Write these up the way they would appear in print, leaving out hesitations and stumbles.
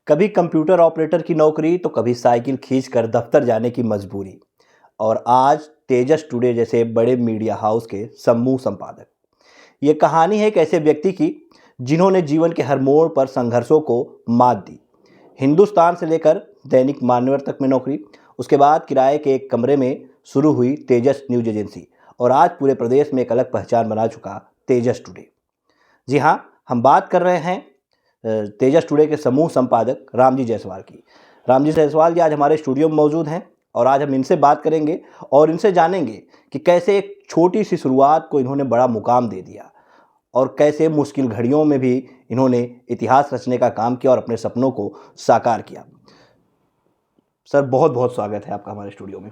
कभी computer operator की नौकरी तो कभी साइकिल खींचकर दफ्तर जाने की मजबूरी। और आज तेजस टुडे जैसे बड़े मीडिया हाउस के समूह संपादक। ये कहानी है एक ऐसे व्यक्ति की जिन्होंने जीवन के हर मोड़ पर संघर्षों को मात दी। हिंदुस्तान से लेकर दैनिक मान्यवर तक में नौकरी, उसके बाद किराए के एक कमरे में शुरू हुई तेजस न्यूज एजेंसी, और आज पूरे प्रदेश में एक अलग पहचान बना चुका तेजस टुडे। जी हाँ, हम बात कर रहे हैं तेजस टुडे के समूह संपादक रामजी जायसवाल की। रामजी जायसवाल जी आज हमारे स्टूडियो में मौजूद हैं और आज हम इनसे बात करेंगे और इनसे जानेंगे कि कैसे एक छोटी सी शुरुआत को इन्होंने बड़ा मुकाम दे दिया और कैसे मुश्किल घड़ियों में भी इन्होंने इतिहास रचने का काम किया और अपने सपनों को साकार किया। सर, बहुत बहुत स्वागत है आपका हमारे स्टूडियो में।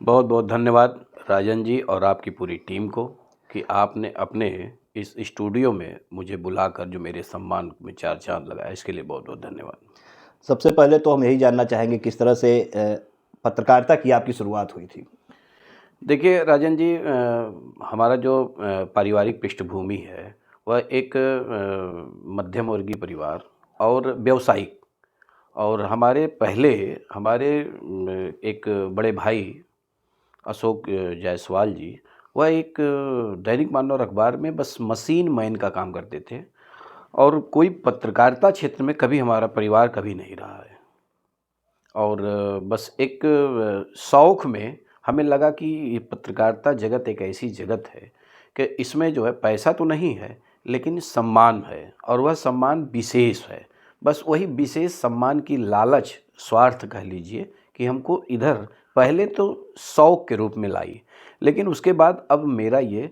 बहुत बहुत धन्यवाद राजन जी और आपकी पूरी टीम को कि आपने अपने इस स्टूडियो में मुझे बुलाकर जो मेरे सम्मान में चार चांद लगाया, इसके लिए बहुत बहुत धन्यवाद। सबसे पहले तो हम यही जानना चाहेंगे किस तरह से पत्रकारिता की आपकी शुरुआत हुई थी। देखिए राजन जी, हमारा जो पारिवारिक पृष्ठभूमि है वह एक मध्यम वर्गीय परिवार और व्यवसायिक, और हमारे एक बड़े भाई अशोक जायसवाल जी, वह एक दैनिक मानव अखबार में बस मशीन मैन का काम करते थे और कोई पत्रकारिता क्षेत्र में कभी हमारा परिवार कभी नहीं रहा है। और बस एक शौक़ में हमें लगा कि ये पत्रकारिता जगत एक ऐसी जगत है कि इसमें जो है पैसा तो नहीं है लेकिन सम्मान है, और वह सम्मान विशेष है। बस वही विशेष सम्मान की लालच, स्वार्थ कह लीजिए, कि हमको इधर पहले तो शौक़ के रूप में लाई, लेकिन उसके बाद अब मेरा ये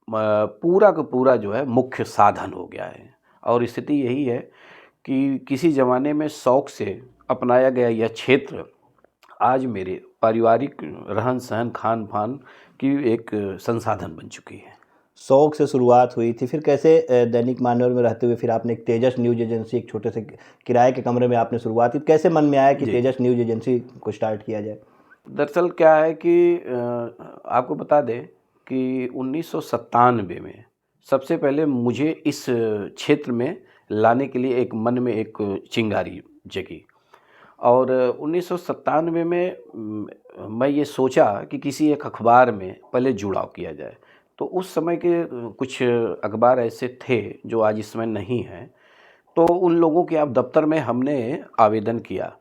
पूरा का पूरा जो है मुख्य साधन हो गया है। और स्थिति यही है कि किसी ज़माने में शौक़ से अपनाया गया यह क्षेत्र आज मेरे पारिवारिक रहन सहन खान पान की एक संसाधन बन चुकी है। शौक से शुरुआत हुई थी, फिर कैसे दैनिक मान्यवर में रहते हुए फिर आपने एक तेजस न्यूज एजेंसी, एक छोटे से किराए के कमरे में आपने शुरुआत की, कैसे मन में आया कि तेजस न्यूज एजेंसी को स्टार्ट किया जाए? दरअसल क्या है कि आपको बता दें कि 1997 में सबसे पहले मुझे इस क्षेत्र में लाने के लिए एक मन में एक चिंगारी जगी, और 1997 में मैं ये सोचा कि किसी एक अखबार में पहले जुड़ाव किया जाए। तो उस समय के कुछ अखबार ऐसे थे जो आज इस समय नहीं हैं, तो उन लोगों के अब दफ्तर में हमने आवेदन किया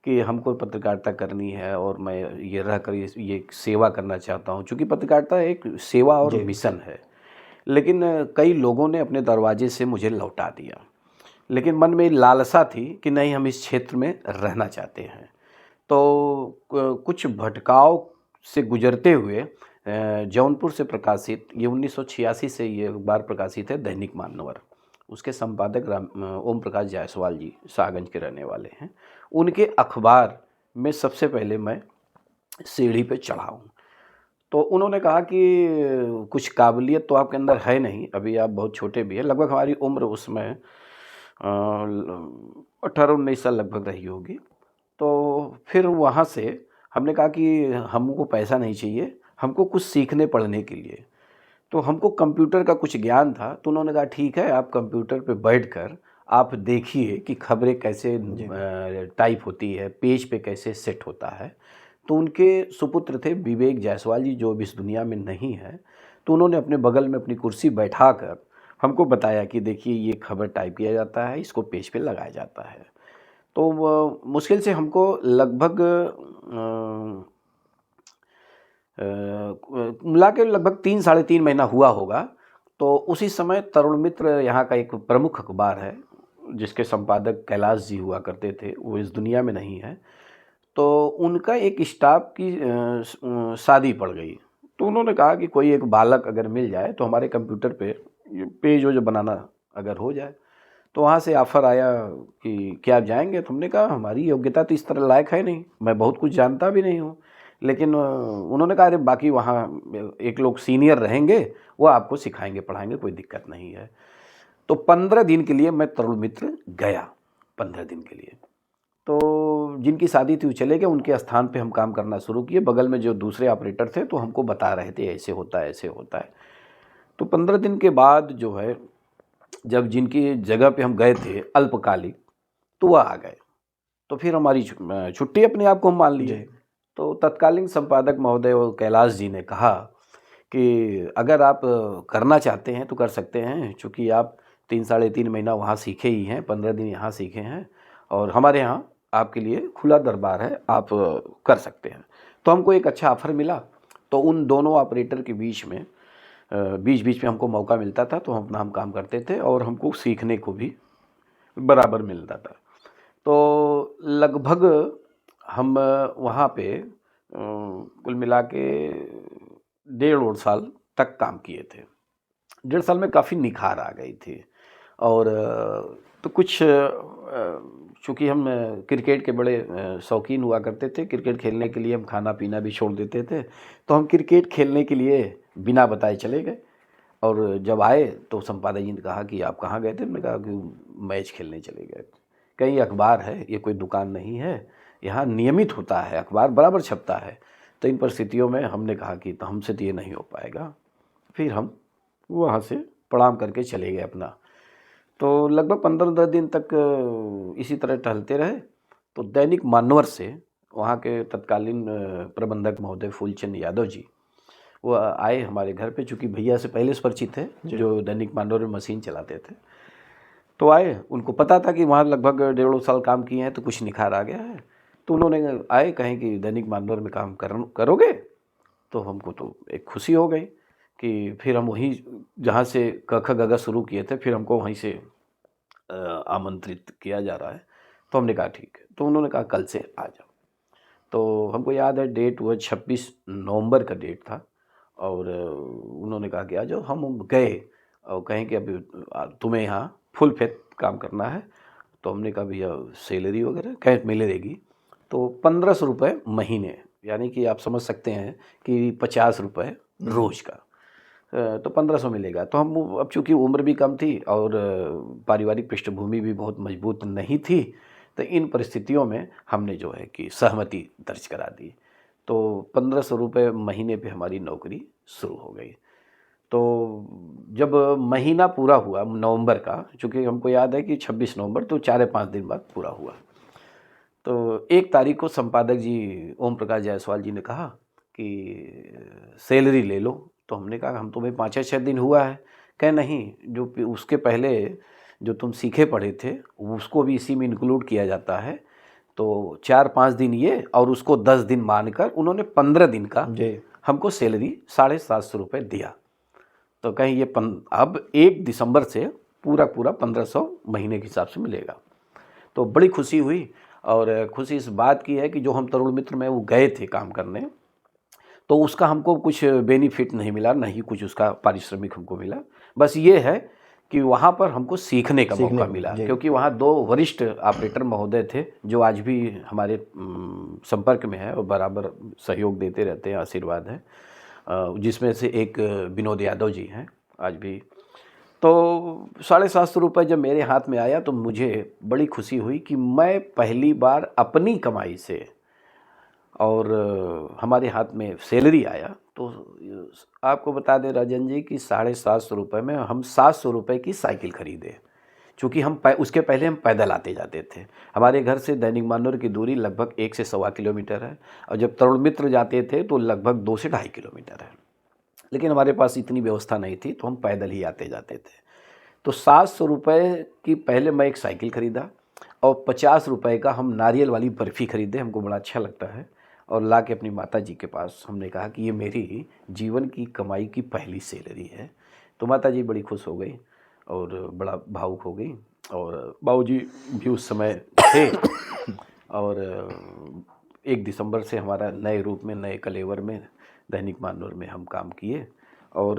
कि हमको पत्रकारिता करनी है और मैं ये रह कर ये सेवा करना चाहता हूँ, चूँकि पत्रकारिता एक सेवा और मिशन है। लेकिन कई लोगों ने अपने दरवाजे से मुझे लौटा दिया, लेकिन मन में लालसा थी कि नहीं, हम इस क्षेत्र में रहना चाहते हैं। तो कुछ भटकाव से गुजरते हुए जौनपुर से प्रकाशित, ये 1986 से ये अखबार प्रकाशित है, दैनिक मान्यवर, उसके संपादक ओम प्रकाश जायसवाल जी शाहगंज के रहने वाले हैं। उनके अखबार में सबसे पहले मैं सीढ़ी पे चढ़ा हूँ। तो उन्होंने कहा कि कुछ काबिलियत तो आपके अंदर है नहीं, अभी आप बहुत छोटे भी हैं, लगभग हमारी उम्र उसमें 18-19 साल लगभग रही होगी। तो फिर वहाँ से हमने कहा कि हमको पैसा नहीं चाहिए, हमको कुछ सीखने पढ़ने के लिए। तो हमको कंप्यूटर का कुछ ज्ञान था, तो उन्होंने कहा ठीक है, आप कंप्यूटर पे बैठकर आप देखिए कि खबरें कैसे टाइप होती है, पेज पे कैसे सेट होता है। तो उनके सुपुत्र थे विवेक जायसवाल जी, जो भी इस दुनिया में नहीं है। तो उन्होंने अपने बगल में अपनी कुर्सी बैठाकर हमको बताया कि देखिए ये खबर टाइप किया जाता है, इसको पेज पे लगाया जाता है। तो मुश्किल से हमको लगभग मिला के लगभग 3 साढ़े 3 महीना हुआ होगा। तो उसी समय तरुण मित्र यहाँ का एक प्रमुख अखबार है, जिसके संपादक कैलाश जी हुआ करते थे, वो इस दुनिया में नहीं है। तो उनका एक स्टाफ की शादी पड़ गई। तो उन्होंने कहा कि कोई एक बालक अगर मिल जाए तो हमारे कंप्यूटर पे पेज जो बनाना अगर हो जाए। तो वहाँ से ऑफ़र आया कि क्या आप जाएंगे? तो हमने कहा हमारी योग्यता तो इस तरह लायक है नहीं, मैं बहुत कुछ जानता भी नहीं हूँ। लेकिन उन्होंने कहा अरे बाकी वहाँ एक लोग सीनियर रहेंगे, वो आपको सिखाएंगे पढ़ाएंगे, कोई दिक्कत नहीं है। तो 15 दिन के लिए मैं तरुण मित्र गया, 15 दिन के लिए। तो जिनकी शादी थी वो चले गए, उनके स्थान पे हम काम करना शुरू किए। बगल में जो दूसरे ऑपरेटर थे तो हमको बता रहे थे ऐसे होता है, ऐसे होता है। तो 15 दिन के बाद जो है, जब जिनकी जगह पे हम गए थे अल्पकालिक, तो वह आ गए। तो फिर हमारी छुट्टी अपने आप को हम मान लिए। जी। तो तत्कालीन संपादक महोदय और कैलाश जी ने कहा कि अगर आप करना चाहते हैं तो कर सकते हैं, चूँकि आप 3 साढ़े 3 महीना वहाँ सीखे ही हैं, 15 दिन यहाँ सीखे हैं और हमारे यहाँ आपके लिए खुला दरबार है, आप कर सकते हैं। तो हमको एक अच्छा ऑफ़र मिला। तो उन दोनों ऑपरेटर के बीच में बीच-बीच में हमको मौका मिलता था, तो हम अपना काम करते थे और हमको सीखने को भी बराबर मिलता था। तो लगभग हम वहाँ पे कुल मिला के 1.5 साल तक काम किए थे। 1.5 साल में काफ़ी निखार आ गई थी और तो कुछ चूँकि हम क्रिकेट के बड़े शौकीन हुआ करते थे, क्रिकेट खेलने के लिए हम खाना पीना भी छोड़ देते थे। तो हम क्रिकेट खेलने के लिए बिना बताए चले गए और जब आए तो संपादक जी ने कहा कि आप कहाँ गए थे? मैंने कहा कि मैच खेलने चले गए। कहीं अखबार है, ये कोई दुकान नहीं है, यहाँ नियमित होता है, अखबार बराबर छपता है। तो इन परिस्थितियों में हमने कहा कि तो हमसे तो ये नहीं हो पाएगा। फिर हम वहाँ से प्रणाम करके चले गए अपना। तो लगभग 15-10 दिन तक इसी तरह टहलते रहे। तो दैनिक मानवर से वहाँ के तत्कालीन प्रबंधक महोदय फूलचंद यादव जी, वो आए हमारे घर पे, चूँकि भैया से पहले से परिचित थे, जो दैनिक मानवर में मशीन चलाते थे। तो आए, उनको पता था कि वहाँ लगभग 1.5 साल काम किए हैं तो कुछ निखार आ गया है। तो उन्होंने आए, कहें कि दैनिक मानवर में काम करोगे? तो हमको तो एक खुशी हो गई कि फिर हम वहीं जहाँ से क ख ग घ शुरू किए थे, फिर हमको वहीं से आमंत्रित किया जा रहा है। तो हमने कहा ठीक है। तो उन्होंने कहा कल से आ जाओ। तो हमको याद है डेट वो 26 नवंबर का डेट था और उन्होंने कहा कि आ जाओ। हम गए और कहें कि अभी तुम्हें यहाँ फुल फेथ काम करना है। तो हमने कहा भैया सैलरी वगैरह कहें मिलेगी। तो 1500 रुपये महीने, यानी कि आप समझ सकते हैं कि 50 रुपये रोज़ का। तो 1500 मिलेगा। तो हम अब चूँकि उम्र भी कम थी और पारिवारिक पृष्ठभूमि भी बहुत मजबूत नहीं थी, तो इन परिस्थितियों में हमने जो है कि सहमति दर्ज करा दी। तो 1500 रुपये महीने पे हमारी नौकरी शुरू हो गई। तो जब महीना पूरा हुआ नवंबर का, चूँकि हमको याद है कि 26 नवंबर, तो 4-5 दिन बाद पूरा हुआ। तो 1 तारीख को संपादक जी ओम प्रकाश जायसवाल जी ने कहा कि सैलरी ले लो। तो हमने कहा हम तुम्हें 5-6 दिन हुआ है। कहे नहीं, जो उसके पहले जो तुम सीखे पढ़े थे उसको भी इसी में इंक्लूड किया जाता है। तो 4-5 दिन ये और उसको 10 दिन मानकर उन्होंने 15 दिन का हमको सैलरी 750 रुपये दिया। तो कहें ये अब 1 दिसंबर से पूरा 1500 महीने के हिसाब से मिलेगा। तो बड़ी खुशी हुई और खुशी इस बात की है कि जो हम तरुण मित्र में वो गए थे काम करने, तो उसका हमको कुछ बेनिफिट नहीं मिला, ना ही कुछ उसका पारिश्रमिक हमको मिला। बस ये है कि वहाँ पर हमको सीखने का मौका मिला, क्योंकि वहाँ 2 वरिष्ठ ऑपरेटर महोदय थे जो आज भी हमारे संपर्क में हैं और बराबर सहयोग देते रहते हैं, आशीर्वाद है। जिसमें से एक विनोद यादव जी हैं आज भी। तो 750 रुपये जब मेरे हाथ में आया तो मुझे बड़ी खुशी हुई कि मैं पहली बार अपनी कमाई से और हमारे हाथ में सैलरी आया। तो आपको बता दें राजन जी कि 750 रुपये में हम 700 रुपये की साइकिल खरीदे। चूँकि हम उसके पहले हम पैदल आते जाते थे। हमारे घर से दैनिक मानवर की दूरी लगभग 1 से सवा किलोमीटर है और जब तरुण मित्र जाते थे तो लगभग 2 से ढाई किलोमीटर है। लेकिन हमारे पास इतनी व्यवस्था नहीं थी, तो हम पैदल ही आते जाते थे। तो 700 रुपये की पहले मैं एक साइकिल ख़रीदा और 50 रुपये का हम नारियल वाली बर्फ़ी ख़रीदे, हमको बड़ा अच्छा लगता है, और ला के अपनी माता जी के पास हमने कहा कि ये मेरी जीवन की कमाई की पहली सैलरी है। तो माता जी बड़ी खुश हो गई और बड़ा भावुक हो गई और बाबूजी भी उस समय थे। और 1 दिसंबर से हमारा नए रूप में, नए कलेवर में दैनिक मानवर में हम काम किए और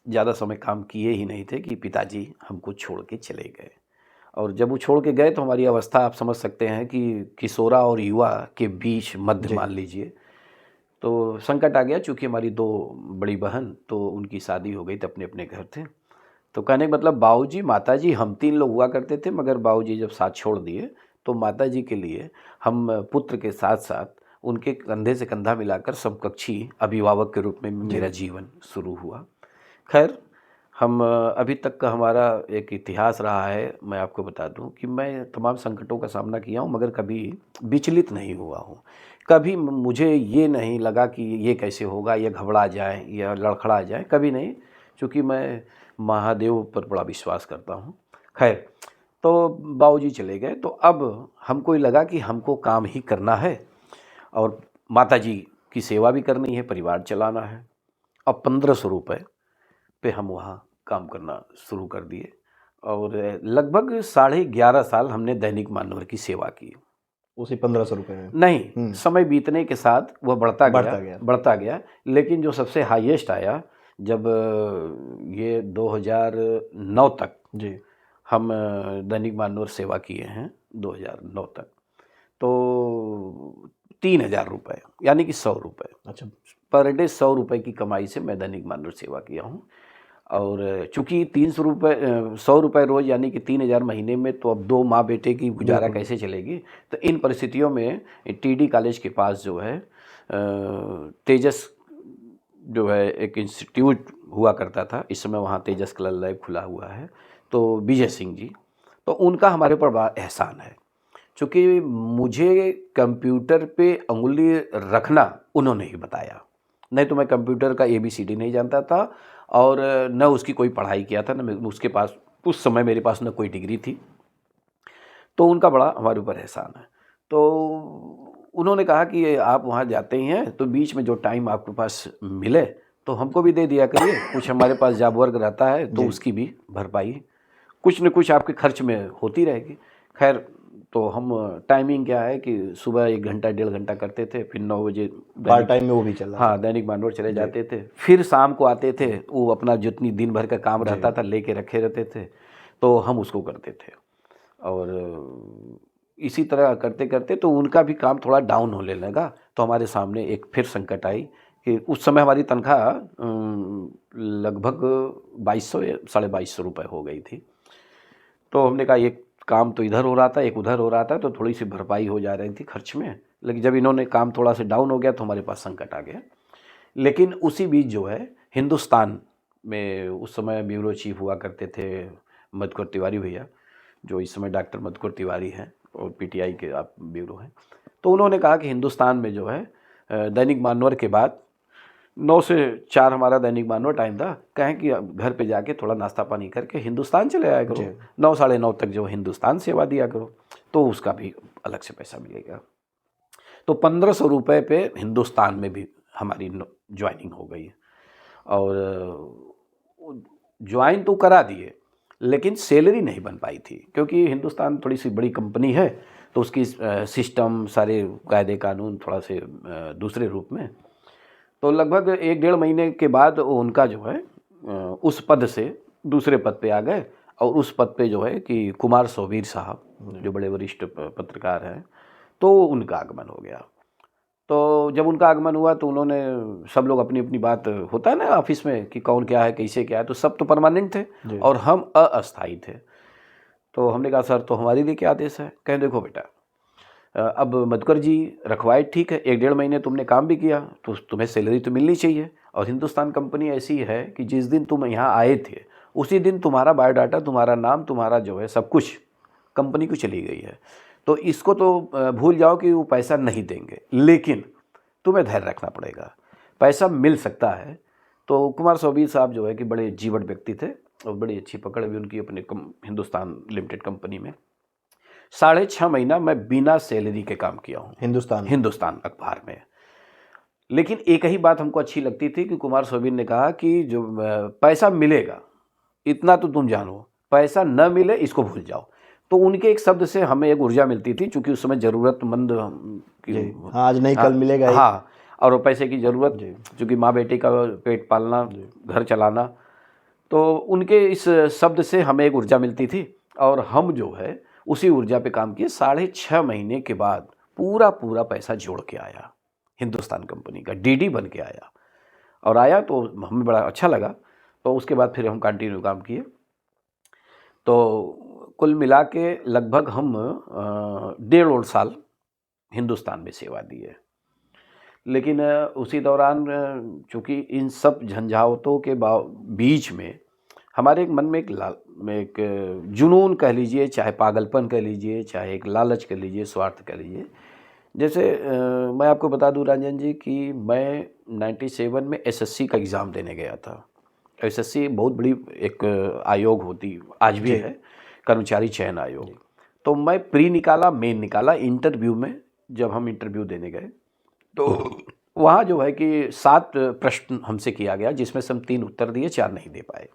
ज़्यादा समय काम किए ही नहीं थे कि पिताजी हमको छोड़ के चले गए। और जब वो छोड़ के गए तो हमारी अवस्था आप समझ सकते हैं कि किशोरा और युवा के बीच मध्य मान लीजिए। तो संकट आ गया, चूँकि हमारी 2 बड़ी बहन, तो उनकी शादी हो गई तो अपने अपने घर थे। तो कहने का मतलब बाबूजी, माताजी, हम 3 लोग हुआ करते थे, मगर बाबूजी जब साथ छोड़ दिए तो माताजी के लिए हम पुत्र के साथ साथ उनके कंधे से कंधा मिलाकर समकक्षी अभिभावक के रूप में मेरा जीवन शुरू हुआ। खैर हम अभी तक का हमारा एक इतिहास रहा है। मैं आपको बता दूं कि मैं तमाम संकटों का सामना किया हूं, मगर कभी विचलित नहीं हुआ हूं। कभी मुझे ये नहीं लगा कि ये कैसे होगा, ये घबरा जाए या लड़खड़ा जाए, कभी नहीं। क्योंकि मैं महादेव पर बड़ा विश्वास करता हूं। खैर, तो बाबूजी चले गए, तो अब हमको ये लगा कि हमको काम ही करना है और माताजी की सेवा भी करनी है, परिवार चलाना है। अब 1500 रुपये पे हम वहाँ काम करना शुरू कर दिए और लगभग 11.5 साल हमने दैनिक मानवर की सेवा की। उसी 1500 रुपये में? नहीं, समय बीतने के साथ वह बढ़ता गया। लेकिन जो सबसे हाईएस्ट आया, जब ये 2009 तक जी। हम दैनिक मानवर सेवा किए हैं, 2009 तक, तो 3000 रुपये, यानी कि 100 रुपये। अच्छा। पर डे 100 रुपये की कमाई से मैं दैनिक मानवर सेवा किया हूँ। और चूँकि 100 रुपये रोज़, यानी कि 3000 महीने में, तो अब 2 माँ बेटे की गुजारा कैसे चलेगी। तो इन परिस्थितियों में टीडी कॉलेज के पास जो है तेजस जो है एक इंस्टीट्यूट हुआ करता था, इस समय वहाँ तेजस कलर लैब खुला हुआ है। तो विजय सिंह जी, तो उनका हमारे ऊपर बड़ा एहसान है। चूँकि मुझे कंप्यूटर पे उंगली रखना उन्होंने ही बताया, नहीं तो मैं कंप्यूटर का ABCD नहीं जानता था और न उसकी कोई पढ़ाई किया था, न उसके पास उस समय मेरे पास न कोई डिग्री थी। तो उनका बड़ा हमारे ऊपर एहसान है। तो उन्होंने कहा कि आप वहाँ जाते ही हैं, तो बीच में जो टाइम आपके पास मिले तो हमको भी दे दिया करिए। कुछ हमारे पास जॉब वर्क रहता है तो उसकी भी भरपाई कुछ न कुछ आपके खर्च में होती रहेगी। खैर, तो हम टाइमिंग क्या है कि सुबह 1 घंटा 1.5 घंटा करते थे, फिर 9 बजे पार्ट टाइम में वो भी चल रहा था। हाँ, दैनिक मानवर चले जाते थे, फिर शाम को आते थे। वो अपना जितनी दिन भर का काम रहता था लेके रखे रहते थे, तो हम उसको करते थे। और इसी तरह करते करते तो उनका भी काम थोड़ा डाउन होने लगा। तो हमारे सामने एक फिर संकट आई कि उस समय हमारी तनख्वाह लगभग 2200 या 2250 रुपये हो गई थी। तो हमने कहा एक काम तो इधर हो रहा था, एक उधर हो रहा था, तो थोड़ी सी भरपाई हो जा रही थी खर्च में। लेकिन जब इन्होंने काम थोड़ा सा डाउन हो गया तो हमारे पास संकट आ गया। लेकिन उसी बीच जो है हिंदुस्तान में उस समय ब्यूरो चीफ हुआ करते थे मधुकर तिवारी भैया, जो इस समय डॉक्टर मधुकर तिवारी हैं और PTI के आप ब्यूरो हैं। तो उन्होंने कहा कि हिंदुस्तान में जो है दैनिक मानवर के बाद 9 से 4 हमारा दैनिक मानवर टाइम था, कहें कि घर पे जाके थोड़ा नाश्ता पानी करके हिंदुस्तान चले आया करो, 9 साढ़े 9 तक जो हिंदुस्तान सेवा दिया करो, तो उसका भी अलग से पैसा मिलेगा। तो 1500 रुपये पे हिंदुस्तान में भी हमारी ज्वाइनिंग हो गई। और ज्वाइन तो करा दिए, लेकिन सैलरी नहीं बन पाई थी, क्योंकि हिंदुस्तान थोड़ी सी बड़ी कंपनी है, तो उसकी सिस्टम, सारे कायदे कानून थोड़ा से दूसरे रूप में। तो लगभग 1-1.5 महीने के बाद उनका जो है उस पद से दूसरे पद पे आ गए। और उस पद पे जो है कि कुमार सोबीर साहब, जो बड़े वरिष्ठ पत्रकार हैं, तो उनका आगमन हो गया। तो जब उनका आगमन हुआ तो उन्होंने, सब लोग अपनी अपनी बात, होता है ना ऑफिस में कि कौन क्या है, कैसे क्या है, तो सब तो परमानेंट थे और हम अस्थायी थे। तो हमने कहा सर, तो हमारे लिए क्या आदेश है। कहें देखो बेटा, अब मधुकर जी रखवाए ठीक है, 1-1.5 महीने तुमने काम भी किया, तो तुम्हें सैलरी तो मिलनी चाहिए। और हिंदुस्तान कंपनी ऐसी है कि जिस दिन तुम यहाँ आए थे उसी दिन तुम्हारा बायोडाटा, तुम्हारा नाम, तुम्हारा जो है सब कुछ कंपनी को चली गई है। तो इसको तो भूल जाओ कि वो पैसा नहीं देंगे, लेकिन तुम्हें धैर्य रखना पड़ेगा, पैसा मिल सकता है। तो कुमार सोबीर साहब जो है कि बड़े जीवट व्यक्ति थे और बड़ी अच्छी पकड़ भी उनकी अपने हिंदुस्तान लिमिटेड कंपनी में। 6.5 महीना मैं बिना सैलरी के काम किया हूँ हिंदुस्तान अखबार में। लेकिन एक ही बात हमको अच्छी लगती थी कि कुमार सोबीर ने कहा कि जो पैसा मिलेगा, इतना तो तुम जानो, पैसा न मिले इसको भूल जाओ। तो उनके एक शब्द से हमें एक ऊर्जा मिलती थी, क्योंकि उस समय ज़रूरतमंद की, आज नहीं कल मिलेगा। हाँ, और पैसे की ज़रूरत, क्योंकि माँ बेटे का पेट पालना, घर चलाना, तो उनके इस शब्द से हमें एक ऊर्जा मिलती थी। और हम जो है उसी ऊर्जा पे काम किए। 6.5 महीने के बाद पूरा पैसा जोड़ के आया, हिंदुस्तान कंपनी का DD बन के आया। और आया तो हमें बड़ा अच्छा लगा। तो उसके बाद फिर हम कंटिन्यू काम किए। तो कुल मिला के लगभग हम 1.5 साल हिंदुस्तान में सेवा दी है। लेकिन उसी दौरान चूँकि इन सब झंझावतों के बीच में हमारे एक मन में एक जुनून कह लीजिए, चाहे पागलपन कह लीजिए, चाहे एक लालच कह लीजिए, स्वार्थ कह लीजिए। जैसे मैं आपको बता दूं राजन जी कि मैं 97 में एसएससी का एग्ज़ाम देने गया था। एसएससी बहुत बड़ी एक आयोग होती, आज भी है, कर्मचारी चयन आयोग। तो मैं प्री निकाला, मेन निकाला। इंटरव्यू में जब हम इंटरव्यू देने गए तो वहाँ जो है कि 7 प्रश्न हमसे किया गया, जिसमें से हम 3 उत्तर दिए, 4 नहीं दे पाए।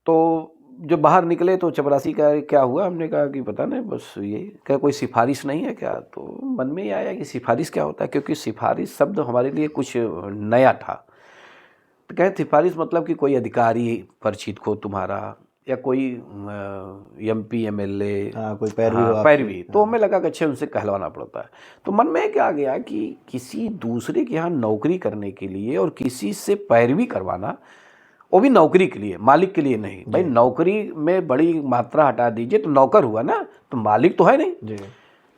तो जब बाहर निकले तो चपरासी का क्या हुआ, हमने कहा कि पता नहीं, बस ये क्या कोई सिफारिश नहीं है क्या। तो मन में ही आया कि सिफारिश क्या होता है, क्योंकि सिफारिश शब्द हमारे लिए कुछ नया था। तो कहे सिफारिश मतलब कि कोई अधिकारी परिचित हो तुम्हारा, या कोई एमपी एमएलए, कोई पैरवी हो आपकी। पैरवी। तो हमें लगा कि अच्छा उनसे कहलवाना पड़ता है। तो मन में क्या आ गया कि किसी दूसरे के यहाँ नौकरी करने के लिए और किसी से पैरवी करवाना, वो भी नौकरी के लिए, मालिक के लिए नहीं। भाई नौकरी में बड़ी मात्रा हटा दीजिए तो नौकर हुआ ना, तो मालिक तो है नहीं जी।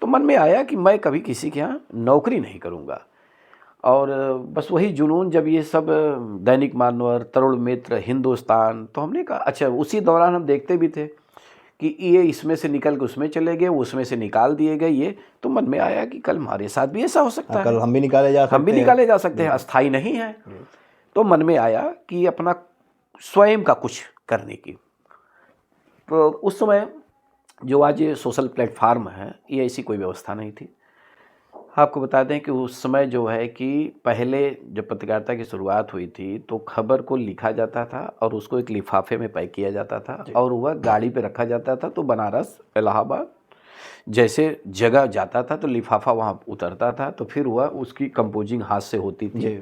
तो मन में आया कि मैं कभी किसी के यहाँ नौकरी नहीं करूँगा। और बस वही जुनून, जब ये सब दैनिक मानवर, तरुण मित्र, हिंदुस्तान, तो हमने कहा अच्छा, उसी दौरान हम देखते भी थे कि ये इसमें से निकल के उसमें चले गए, उसमें से निकाल दिए गए ये। तो मन में आया कि कल हमारे साथ भी ऐसा हो सकता है, कल हम भी निकाले जा सकते हैं, अस्थाई नहीं है। तो मन में आया कि अपना स्वयं का कुछ करने की। तो उस समय जो आज ये सोशल प्लेटफार्म है, ये ऐसी कोई व्यवस्था नहीं थी। आपको बता दें कि उस समय जो है कि पहले जब पत्रकारिता की शुरुआत हुई थी तो खबर को लिखा जाता था और उसको एक लिफाफे में पैक किया जाता था और वह गाड़ी पे रखा जाता था। तो बनारस, इलाहाबाद जैसे जगह जाता था तो लिफाफा वहाँ उतरता था, तो फिर वह उसकी कंपोजिंग हाथ से होती थी,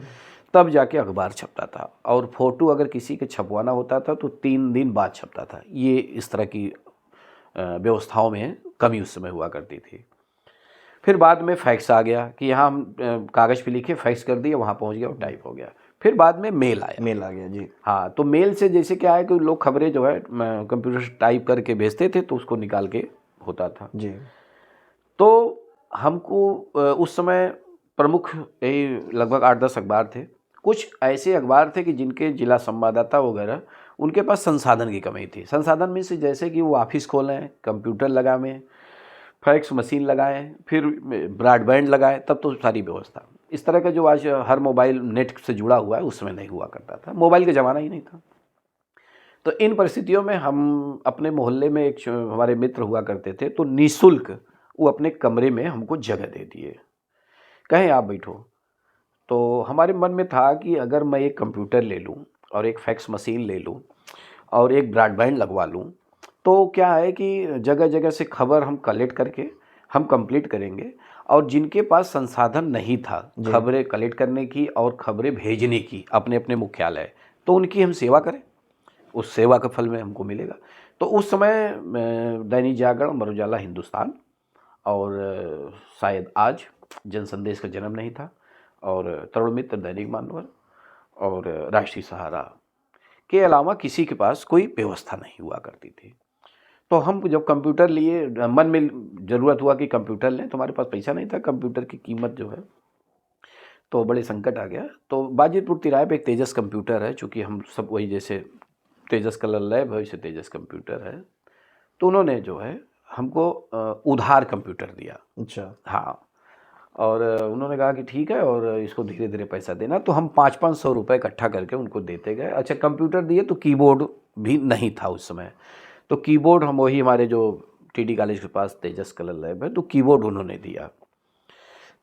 तब जाके अखबार छपता था। और फोटो अगर किसी के छपवाना होता था तो 3 दिन बाद छपता था। ये इस तरह की व्यवस्थाओं में कमी उस समय हुआ करती थी। फिर बाद में फैक्स आ गया कि यहाँ हम कागज़ पे लिखे, फैक्स कर दिए, वहाँ पहुँच गया और टाइप हो गया। फिर बाद में मेल आ गया जी। हाँ, तो मेल से जैसे क्या है कि लोग खबरें जो है कंप्यूटर से टाइप करके भेजते थे, तो उसको निकाल के होता था जी। तो हमको उस समय प्रमुख यही लगभग 8-10 अखबार थे। कुछ ऐसे अखबार थे कि जिनके जिला संवाददाता वगैरह, उनके पास संसाधन की कमी थी। संसाधन में से जैसे कि वो ऑफिस खोलें, कंप्यूटर लगाएं, फैक्स मशीन लगाएं, फिर ब्रॉडबैंड लगाएं, तब तो सारी व्यवस्था। इस तरह का जो आज हर मोबाइल नेट से जुड़ा हुआ है, उसमें नहीं हुआ करता था। मोबाइल का ज़माना ही नहीं था। तो इन परिस्थितियों में हम अपने मोहल्ले में एक हमारे मित्र हुआ करते थे, तो निःशुल्क वो अपने कमरे में हमको जगह दे दिए, कहें आप बैठो। तो हमारे मन में था कि अगर मैं एक कंप्यूटर ले लूँ और एक फैक्स मशीन ले लूँ और एक ब्रॉडबैंड लगवा लूँ, तो क्या है कि जगह जगह से खबर हम कलेक्ट करके हम कंप्लीट करेंगे। और जिनके पास संसाधन नहीं था खबरें कलेक्ट करने की और खबरें भेजने की अपने अपने मुख्यालय, तो उनकी हम सेवा करें, उस सेवा का फल में हमको मिलेगा। तो उस समय दैनिक जागरण, अमर उजाला, हिंदुस्तान और शायद आज जनसंदेश का जन्म नहीं था, और तरुण मित्र, दैनिक मानवर और राष्ट्रीय सहारा के अलावा किसी के पास कोई व्यवस्था नहीं हुआ करती थी। तो हम जब कंप्यूटर लिए, मन में ज़रूरत हुआ कि कंप्यूटर लें, तो हमारे पास पैसा नहीं था, कंप्यूटर की कीमत जो है, तो बड़े संकट आ गया। तो बाजितपुर तिराहे पे एक तेजस कंप्यूटर है, चूँकि हम सब वही जैसे तेजस कलर लैब है वैसे तेजस कंप्यूटर है, तो उन्होंने जो है हमको उधार कंप्यूटर दिया। अच्छा। हाँ, और उन्होंने कहा कि ठीक है, और इसको धीरे धीरे पैसा देना। तो हम 500-500 रुपये इकट्ठा करके उनको देते गए। अच्छा, कंप्यूटर दिए तो कीबोर्ड भी नहीं था उस समय, तो कीबोर्ड हम वही हमारे जो टीडी कॉलेज के पास तेजस कलर लैब है, तो कीबोर्ड उन्होंने दिया।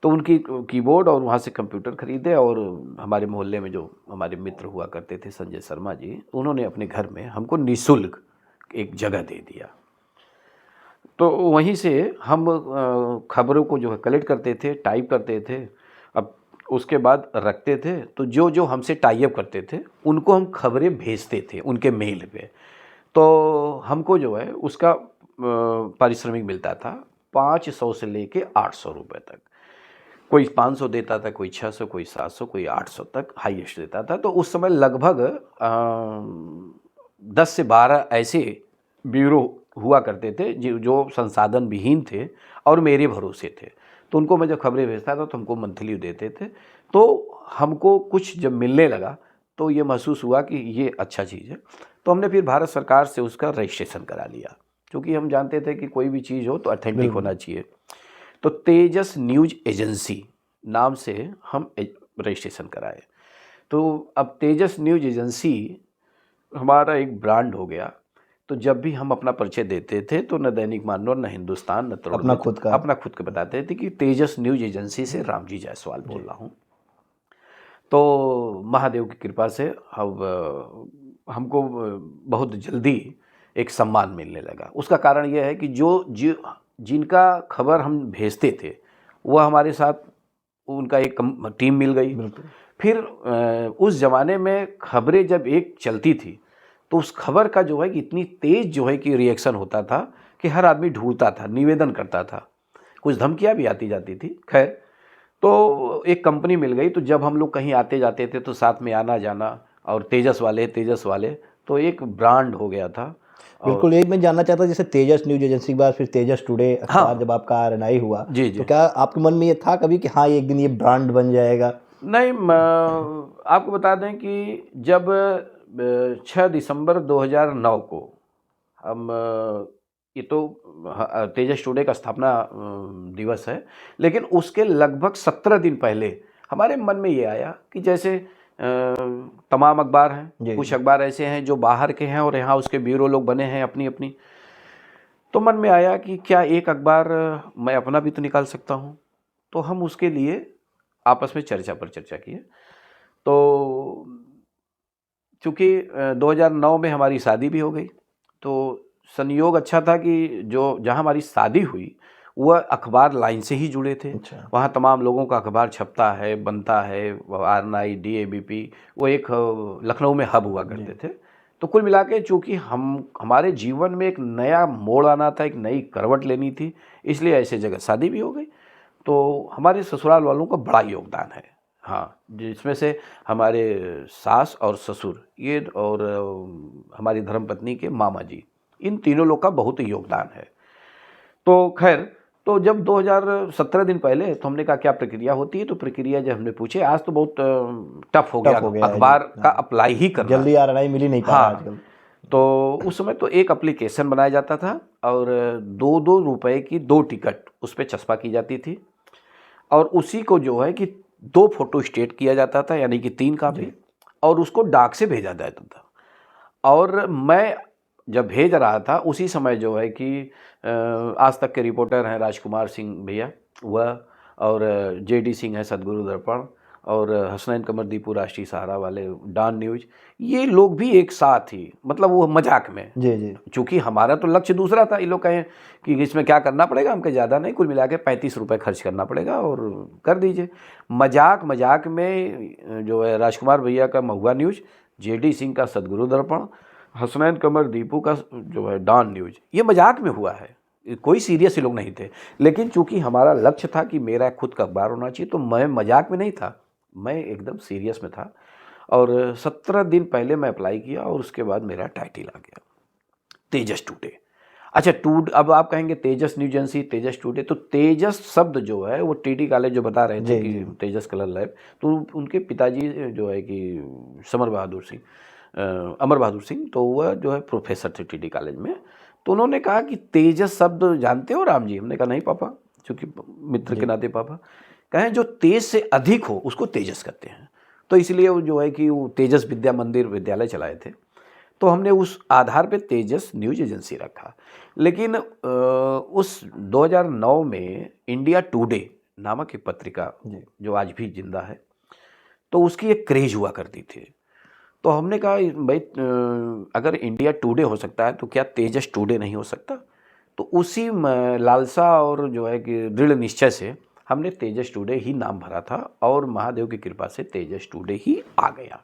तो उनकी कीबोर्ड और वहाँ से कंप्यूटर खरीदे। और हमारे मोहल्ले में जो हमारे मित्र हुआ करते थे, संजय शर्मा जी, उन्होंने अपने घर में हमको निःशुल्क एक जगह दे दिया। तो वहीं से हम खबरों को जो है कलेक्ट करते थे, टाइप करते थे, अब उसके बाद रखते थे। तो जो जो हमसे टाई अप करते थे उनको हम खबरें भेजते थे उनके मेल पे। तो हमको जो है उसका पारिश्रमिक मिलता था 500 से लेके 800 रुपये तक। कोई 500 देता था, कोई 600, कोई 700, कोई 800 तक हाईएस्ट देता था। तो उस समय लगभग 10 से 12 ऐसे ब्यूरो हुआ करते थे जो संसाधन विहीन थे और मेरे भरोसे थे। तो उनको मैं जब खबरें भेजता था तो हमको मंथली देते थे। तो हमको कुछ जब मिलने लगा तो ये महसूस हुआ कि ये अच्छा चीज़ है। तो हमने फिर भारत सरकार से उसका रजिस्ट्रेशन करा लिया, क्योंकि हम जानते थे कि कोई भी चीज़ हो तो ऑथेंटिक बिल्कुल। होना चाहिए। तो तेजस न्यूज़ एजेंसी नाम से हम रजिस्ट्रेशन कराए। तो अब तेजस न्यूज़ एजेंसी हमारा एक ब्रांड हो गया। तो जब भी हम अपना परिचय देते थे तो न दैनिक मानव, न हिंदुस्तान, न तरुण अपना मित्र खुद का। अपना खुद के बताते थे कि तेजस न्यूज़ एजेंसी से रामजी जायसवाल बोल रहा हूँ। तो महादेव की कृपा से अब हमको बहुत जल्दी एक सम्मान मिलने लगा। उसका कारण यह है कि जिनका खबर हम भेजते थे वह हमारे साथ, उनका एक टीम मिल गई। बिल्कुल। फिर उस ज़माने में खबरें जब एक चलती थी तो उस खबर का जो है कि इतनी तेज़ जो है कि रिएक्शन होता था कि हर आदमी ढूंढता था, निवेदन करता था, कुछ धमकियाँ भी आती जाती थी। खैर, तो एक कंपनी मिल गई। तो जब हम लोग कहीं आते जाते थे तो साथ में आना जाना, और तेजस वाले, तो एक ब्रांड हो गया था। और बिल्कुल, यही मैं जानना चाहता, जैसे तेजस न्यूज़ एजेंसी के बाद फिर तेजस टुडे अखबार हाँ, जब आपका आरएनआई हुआ, जी तो जी। क्या आपके मन में ये था कभी कि हाँ, एक दिन ये ब्रांड बन जाएगा? नहीं, आपको बता दें कि जब 6 दिसंबर 2009 को हम ये तो तेजस टुडे का स्थापना दिवस है, लेकिन उसके लगभग 17 दिन पहले हमारे मन में ये आया कि जैसे तमाम अखबार हैं, जी, कुछ जी। अखबार ऐसे हैं जो बाहर के हैं और यहाँ उसके ब्यूरो लोग बने हैं अपनी अपनी। तो मन में आया कि क्या एक अखबार मैं अपना भी तो निकाल सकता हूँ। तो हम उसके लिए आपस में चर्चा पर चर्चा किए। तो चूँकि 2009 में हमारी शादी भी हो गई, तो संयोग अच्छा था कि जो जहाँ हमारी शादी हुई वह अखबार लाइन से ही जुड़े थे। अच्छा। वहाँ तमाम लोगों का अखबार छपता है, बनता है, आरएनआई, डीएबीपी, वो एक लखनऊ में हब हुआ करते थे। तो कुल मिला के चूँकि हमारे जीवन में एक नया मोड़ आना था, एक नई करवट लेनी थी, इसलिए ऐसे जगह शादी भी हो गई। तो हमारे ससुराल वालों का बड़ा योगदान है। हाँ, जिसमें से हमारे सास और ससुर ये, और हमारी धर्मपत्नी के मामा जी, इन तीनों लोग का बहुत योगदान है। तो खैर, तो जब 2017 दिन पहले तो हमने कहा क्या प्रक्रिया होती है। तो प्रक्रिया जब हमने पूछे, आज तो बहुत टफ हो गया टफ हो गया है जी। अखबार का हाँ, अप्लाई ही करना। जल्दी आरएनआई मिल ही नहीं पा रहा हाँ, आजकल। तो उस समय तो एक एप्लीकेशन बनाया जाता था और 2-2 रुपए की 2 टिकट उस पर चस्पा की जाती थी, और उसी को जो है कि 2 फोटो स्टेट किया जाता था, यानी कि 3 कापी, और उसको डाक से भेजा जाता था। और मैं जब भेज रहा था उसी समय जो है कि आज तक के रिपोर्टर हैं राजकुमार सिंह भैया, वह, और जेडी सिंह है सदगुरु दर्पण, और हसनैन कमर दीपू राष्ट्रीय सहारा वाले डॉन न्यूज़, ये लोग भी एक साथ ही, मतलब वो मजाक में, जी, जी। चूँकि हमारा तो लक्ष्य दूसरा था। ये लोग कहें कि इसमें क्या करना पड़ेगा, हमको ज़्यादा नहीं, कुल मिला के 35 रुपये खर्च करना पड़ेगा और कर दीजिए। मजाक मजाक में जो है राजकुमार भैया का महुआ न्यूज़, जेडी सिंह का सदगुरु दर्पण, हसनैन कमर दीपू का जो है डॉन न्यूज़, ये मजाक में हुआ है, कोई सीरियस ही लोग नहीं थे। लेकिन चूँकि हमारा लक्ष्य था कि मेरा खुद का अखबार होना चाहिए, तो मैं मजाक में नहीं था, मैं एकदम सीरियस में था। और 17 दिन पहले मैं अप्लाई किया और उसके बाद मेरा टाइटल आ गया, तेजस टुडे। अच्छा, अब आप कहेंगे तेजस न्यूज़ एजेंसी, तेजस टुडे, तो तेजस शब्द जो है वो टीटी कॉलेज जो बता रहे थे जी, कि जी। तेजस कलर लैब, तो उनके पिताजी जो है कि समर बहादुर सिंह, अमर बहादुर सिंह, तो वह जो है प्रोफेसर थे टीटी कॉलेज में। तो उन्होंने कहा कि तेजस शब्द जानते हो राम जी? हमने कहा नहीं पापा, चूँकि मित्र के जी। नाते पापा। कहें जो तेज से अधिक हो उसको तेजस कहते हैं। तो इसलिए वो जो है कि वो तेजस विद्या मंदिर विद्यालय चलाए थे, तो हमने उस आधार पे तेजस न्यूज़ एजेंसी रखा। लेकिन उस 2009 में इंडिया टुडे नामक एक पत्रिका, जी। जो आज भी जिंदा है, तो उसकी एक क्रेज हुआ करती थी। तो हमने कहा भाई, अगर इंडिया टुडे हो सकता है तो क्या तेजस टुडे नहीं हो सकता। तो उसी लालसा और जो है कि दृढ़ निश्चय से हमने तेजस टुडे ही नाम भरा था, और महादेव की कृपा से तेजस टुडे ही आ गया।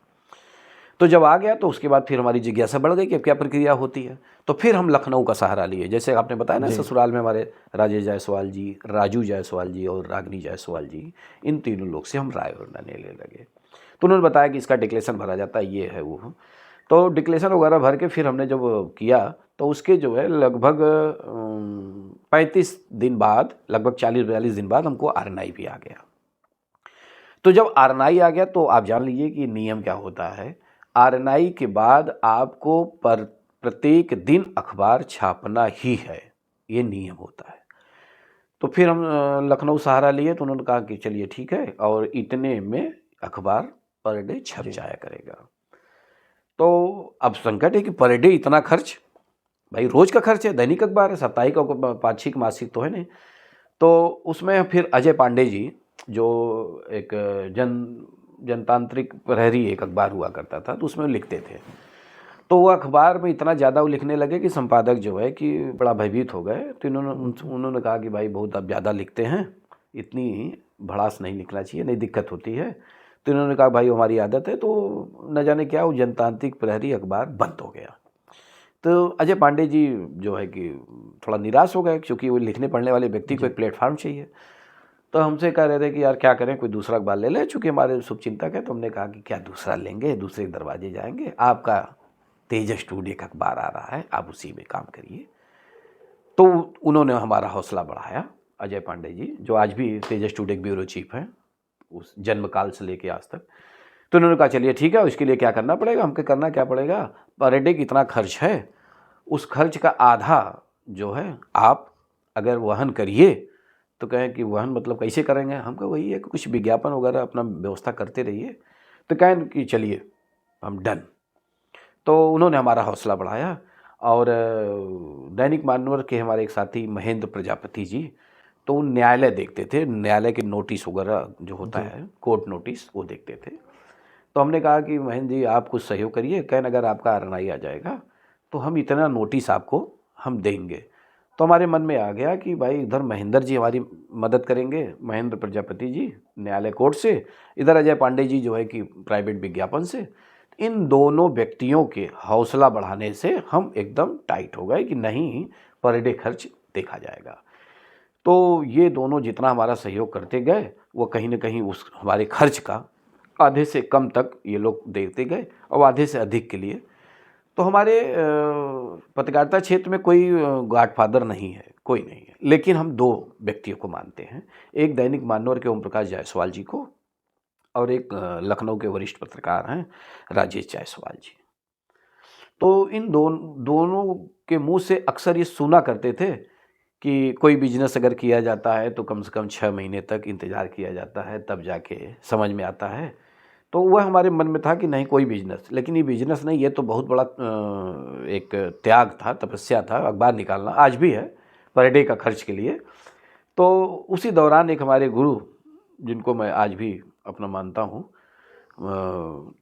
तो जब आ गया तो उसके बाद फिर हमारी जिज्ञासा बढ़ गई कि अब क्या प्रक्रिया होती है। तो फिर हम लखनऊ का सहारा लिए, जैसे आपने बताया ना, जी। ससुराल में हमारे राजेश जायसवाल जी, राजू जायसवाल जी और रागनी जायसवाल जी, इन तीनों लोग से हम राय और लेने लगे। तो उन्होंने बताया कि इसका डिक्लेरेशन भरा जाता है, ये है वो है। तो डिक्लेरेशन वगैरह भर के फिर हमने जब किया तो उसके जो है लगभग 35 दिन बाद, लगभग 40-42 दिन बाद हमको आरएनआई भी आ गया। तो जब आरएनआई आ गया तो आप जान लीजिए कि नियम क्या होता है आरएनआई के बाद आपको प्रत्येक दिन अखबार छापना ही है, ये नियम होता है। तो फिर हम लखनऊ सहारा लिए, तो उन्होंने कहा कि चलिए ठीक है, और इतने में अखबार पर डे छप जाया करेगा। तो अब संकट है कि पर डे इतना खर्च, भाई रोज का खर्च है, दैनिक अखबार है, साप्ताहिक और पाक्षिक मासिक तो है नहीं। तो उसमें फिर अजय पांडे जी, जो एक जनतांत्रिक प्रहरी एक अखबार हुआ करता था, तो उसमें लिखते थे। तो वो अखबार में इतना ज़्यादा वो लिखने लगे कि संपादक जो है कि बड़ा भयभीत हो गए। तो उन्होंने कहा कि भाई बहुत आप ज़्यादा लिखते हैं, इतनी भड़ास नहीं लिखना चाहिए, नहीं दिक्कत होती है। तो इन्होंने कहा भाई हमारी आदत है। तो न जाने क्या वो जनतांत्रिक प्रहरी अखबार बंद हो गया। तो अजय पांडे जी जो है कि थोड़ा निराश हो गए, क्योंकि वो लिखने पढ़ने वाले व्यक्ति को एक प्लेटफार्म चाहिए। तो हमसे कह रहे थे कि यार क्या करें, कोई दूसरा अखबार ले लें, चूँकि हमारे शुभचिंतक है। तो हमने कहा कि क्या दूसरा लेंगे, दूसरे दरवाजे जाएंगे, आपका तेजस टुडे का अखबार आ रहा है, आप उसी में काम करिए। तो उन्होंने हमारा हौसला बढ़ाया, अजय पांडे जी, जो आज भी तेजस टुडे के ब्यूरो चीफ हैं, उस जन्मकाल से लेके आज तक। तो उन्होंने कहा चलिए ठीक है, उसके लिए क्या करना पड़ेगा, हमको करना क्या पड़ेगा, पर डे कितना खर्च है, उस खर्च का आधा जो है आप अगर वहन करिए। तो कहें कि वहन मतलब कैसे करेंगे, हमको वही है कि कुछ विज्ञापन वगैरह अपना व्यवस्था करते रहिए। तो कहें कि चलिए हम डन। तो उन्होंने हमारा हौसला बढ़ाया। और दैनिक मानवर के हमारे एक साथी महेंद्र प्रजापति जी, तो वो न्यायालय देखते थे, न्यायालय के नोटिस वगैरह जो होता है, कोर्ट नोटिस, वो देखते थे। तो हमने कहा कि महेंद्र जी आप कुछ सहयोग करिए, कहन अगर आपका आरएनआई आ जाएगा तो हम इतना नोटिस आपको हम देंगे। तो हमारे मन में आ गया कि भाई इधर महेंद्र जी हमारी मदद करेंगे, महेंद्र प्रजापति जी न्यायालय कोर्ट से, इधर अजय पांडे जी जो है कि प्राइवेट विज्ञापन से। इन दोनों व्यक्तियों के हौसला बढ़ाने से हम एकदम टाइट हो गए कि नहीं, पर डे खर्च देखा जाएगा। तो ये दोनों जितना हमारा सहयोग करते गए, वो कहीं ना कहीं उस हमारे खर्च का आधे से कम तक ये लोग देते गए, और आधे से अधिक के लिए। तो हमारे पत्रकारिता क्षेत्र में कोई गॉडफादर नहीं है, कोई नहीं है, लेकिन हम दो व्यक्तियों को मानते हैं। एक दैनिक मानवर के ओम प्रकाश जायसवाल जी को, और एक लखनऊ के वरिष्ठ पत्रकार हैं राजेश जायसवाल जी। तो इन दोनों के मुंह से अक्सर ये सुना करते थे कि कोई बिजनेस अगर किया जाता है तो कम से कम 6 महीने तक इंतज़ार किया जाता है, तब जाके समझ में आता है। तो वह हमारे मन में था कि नहीं कोई बिजनेस, लेकिन ये बिजनेस नहीं, ये तो बहुत बड़ा एक त्याग था, तपस्या था, अखबार निकालना आज भी है पर डे का खर्च के लिए। तो उसी दौरान एक हमारे गुरु, जिनको मैं आज भी अपना मानता हूँ,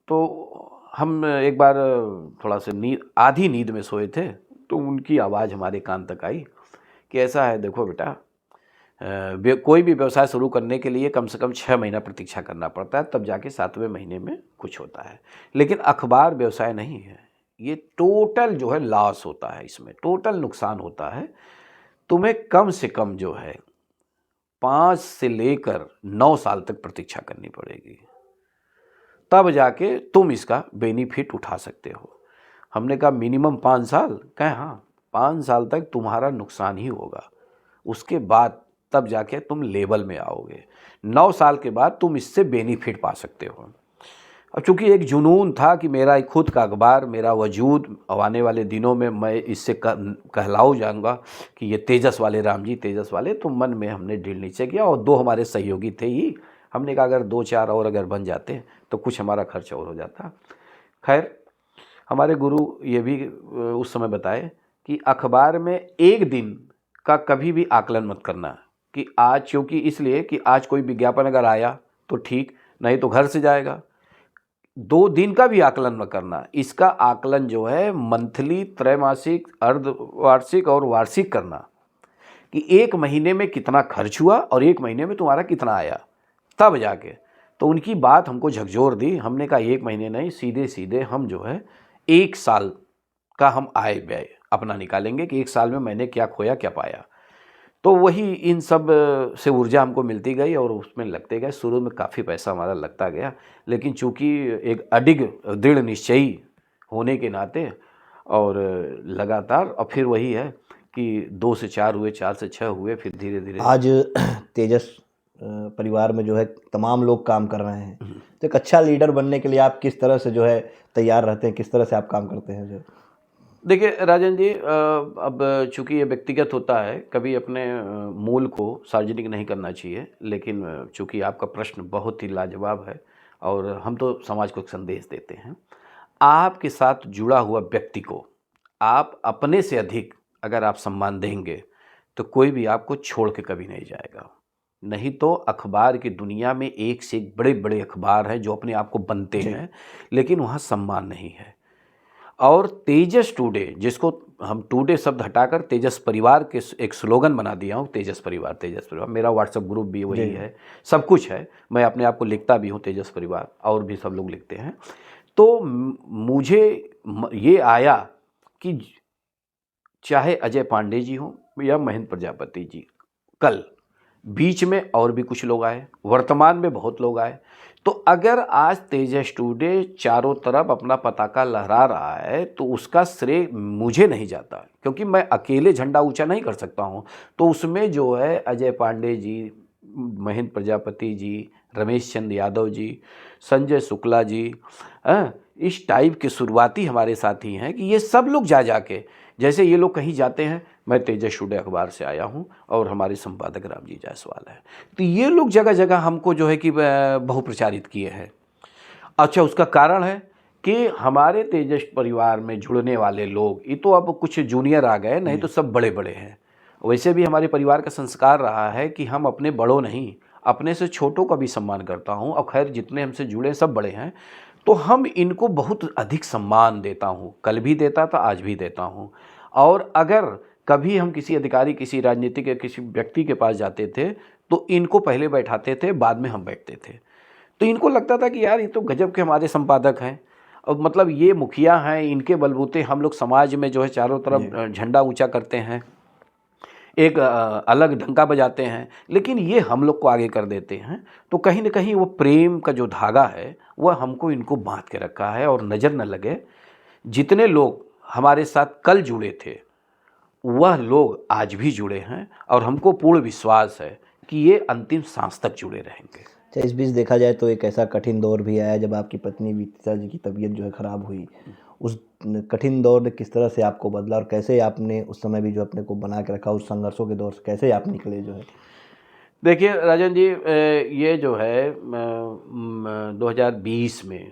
तो हम एक बार थोड़ा सा आधी नींद में सोए थे, तो उनकी आवाज़ हमारे कान तक आई कि ऐसा है, देखो बेटा, कोई भी व्यवसाय शुरू करने के लिए कम से कम 6 महीना प्रतीक्षा करना पड़ता है, तब जाके 7वें महीने में कुछ होता है। लेकिन अखबार व्यवसाय नहीं है, ये टोटल जो है लॉस होता है, इसमें टोटल नुकसान होता है। तुम्हें कम से कम जो है 5 से लेकर 9 साल तक प्रतीक्षा करनी पड़ेगी, तब जाके तुम इसका बेनिफिट उठा सकते हो। हमने कहा मिनिमम 5 साल, कहें हाँ 5 साल तक तुम्हारा नुकसान ही होगा, उसके बाद तब जाके तुम लेवल में आओगे, 9 साल के बाद तुम इससे बेनिफिट पा सकते हो। अब चूँकि एक जुनून था कि मेरा एक खुद का अखबार, मेरा वजूद, आने वाले दिनों में मैं इससे कहलाऊ जाऊँगा कि ये तेजस वाले राम जी, तेजस वाले, तो मन में हमने दृढ़ निश्चय किया। और 2 हमारे सहयोगी थे ही, हमने कहा अगर 2-4 और अगर बन जाते तो कुछ हमारा खर्च और हो जाता। खैर, हमारे गुरु ये भी उस समय बताए कि अखबार में एक दिन का कभी भी आकलन मत करना कि आज, क्योंकि इसलिए कि आज कोई विज्ञापन अगर आया तो ठीक, नहीं तो घर से जाएगा। 2 दिन का भी आकलन मत करना, इसका आकलन जो है मंथली, त्रैमासिक, अर्धवार्षिक और वार्षिक करना कि 1 महीने में कितना खर्च हुआ और 1 महीने में तुम्हारा कितना आया, तब जाके। तो उनकी बात हमको झकझोर दी। हमने कहा 1 महीने नहीं, सीधे सीधे हम जो है 1 साल का हम आय व्यय अपना निकालेंगे कि 1 साल में मैंने क्या खोया क्या पाया। तो वही इन सब से ऊर्जा हमको मिलती गई और उसमें लगते गए। शुरू में काफ़ी पैसा हमारा लगता गया, लेकिन चूँकि एक अडिग दृढ़ निश्चयी होने के नाते और लगातार, और फिर वही है कि 2 से 4 हुए, 4 से 6 हुए, फिर धीरे धीरे आज तेजस परिवार में जो है तमाम लोग काम कर रहे हैं, तो एक अच्छा लीडर बनने के लिए आप किस तरह से जो है तैयार रहते हैं, किस तरह से आप काम करते हैं जो? देखिए राजन जी, अब चूंकि ये व्यक्तिगत होता है, कभी अपने मूल को सार्वजनिक नहीं करना चाहिए, लेकिन चूंकि आपका प्रश्न बहुत ही लाजवाब है और हम तो समाज को एक संदेश देते हैं। आपके साथ जुड़ा हुआ व्यक्ति को आप अपने से अधिक अगर आप सम्मान देंगे तो कोई भी आपको छोड़ के कभी नहीं जाएगा। नहीं तो अखबार की दुनिया में एक से एक बड़े बड़े अखबार हैं जो अपने आप को बनते हैं, लेकिन वहाँ सम्मान नहीं है। और तेजस टुडे, जिसको हम टुडे शब्द हटाकर तेजस परिवार के एक स्लोगन बना दिया हूँ, तेजस परिवार, तेजस परिवार। मेरा व्हाट्सएप ग्रुप भी वही है, सब कुछ है, मैं अपने आप को लिखता भी हूँ तेजस परिवार, और भी सब लोग लिखते हैं। तो मुझे ये आया कि चाहे अजय पांडे जी हो या महेंद्र प्रजापति जी, कल बीच में और भी कुछ लोग आए, वर्तमान में बहुत लोग आए, तो अगर आज तेजस टुडे चारों तरफ अपना पताका लहरा रहा है तो उसका श्रेय मुझे नहीं जाता, क्योंकि मैं अकेले झंडा ऊंचा नहीं कर सकता हूं। तो उसमें जो है अजय पांडे जी, महेंद्र प्रजापति जी, रमेश चंद्र यादव जी, संजय शुक्ला जी, इस टाइप के शुरुआती हमारे साथी हैं कि ये सब लोग जा जाके, जैसे ये लोग कहीं जाते हैं, मैं तेजस टुडे अखबार से आया हूँ और हमारे संपादक रामजी जायसवाल हैं, तो ये लोग जगह जगह हमको जो है कि बहुप्रचारित किए हैं। अच्छा, उसका कारण है कि हमारे तेजस परिवार में जुड़ने वाले लोग, ये तो अब कुछ जूनियर आ गए, नहीं तो सब बड़े बड़े हैं। वैसे भी हमारे परिवार का संस्कार रहा है कि हम अपने बड़ों नहीं, अपने से छोटों का भी सम्मान करता हूँ, और खैर जितने हमसे जुड़े सब बड़े हैं, तो हम इनको बहुत अधिक सम्मान देता हूँ, कल भी देता था, आज भी देता हूँ। और अगर कभी हम किसी अधिकारी, किसी राजनीतिक या किसी व्यक्ति के पास जाते थे तो इनको पहले बैठाते थे, बाद में हम बैठते थे। तो इनको लगता था कि यार ये तो गजब के हमारे संपादक हैं, और मतलब ये मुखिया हैं, इनके बलबूते हम लोग समाज में जो है चारों तरफ झंडा ऊंचा करते हैं, एक अलग डंका बजाते हैं, लेकिन ये हम लोग को आगे कर देते हैं। तो कहीं ना कहीं वो प्रेम का जो धागा है वह हमको इनको बांध के रखा है, और नज़र न लगे जितने लोग हमारे साथ कल जुड़े थे वह लोग आज भी जुड़े हैं, और हमको पूर्ण विश्वास है कि ये अंतिम सांस तक जुड़े रहेंगे। अच्छा, इस बीच देखा जाए तो एक ऐसा कठिन दौर भी आया जब आपकी पत्नी विदिशा जी की तबीयत जो है ख़राब हुई। उस कठिन दौर ने किस तरह से आपको बदला, और कैसे आपने उस समय भी जो अपने को बना के रखा, उस संघर्षों के दौर से कैसे आप निकले जो है? देखिए राजन जी, ये जो है 2020 में